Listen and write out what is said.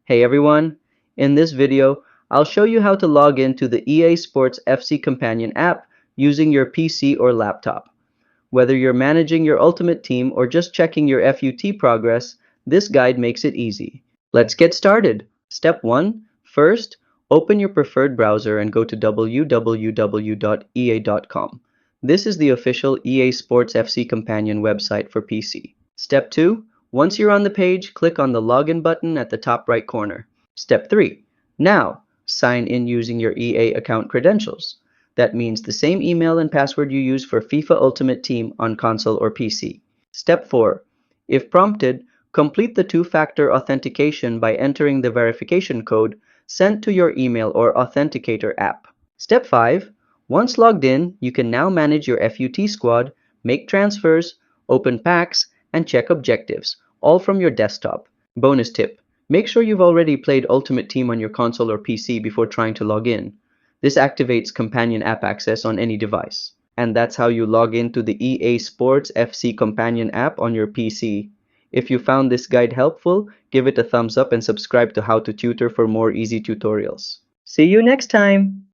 Hey everyone! In this video, I'll show you how to log into the EA Sports FC Companion app using your PC or laptop. Whether you're managing your Ultimate Team or just checking your FUT progress, this guide makes it easy. Let's get started! Step 1. First, open your preferred browser and go to www.ea.com. This is the official EA Sports FC Companion website for PC. Step 2. Once you're on the page, click on the Login button at the top right corner. Step 3. Now, sign in using your EA account credentials. That means the same email and password you use for FIFA Ultimate Team on console or PC. Step 4. If prompted, complete the two-factor authentication by entering the verification code sent to your email or Authenticator app. Step 5. Once logged in, you can now manage your FUT squad, make transfers, open packs, and check objectives, all from your desktop. Bonus tip: make sure you've already played Ultimate Team on your console or PC before trying to log in. This activates Companion app access on any device. And that's how you log into the EA Sports FC Companion app on your PC. If you found this guide helpful, give it a thumbs up and subscribe to How to Tutor for more easy tutorials. See you next time!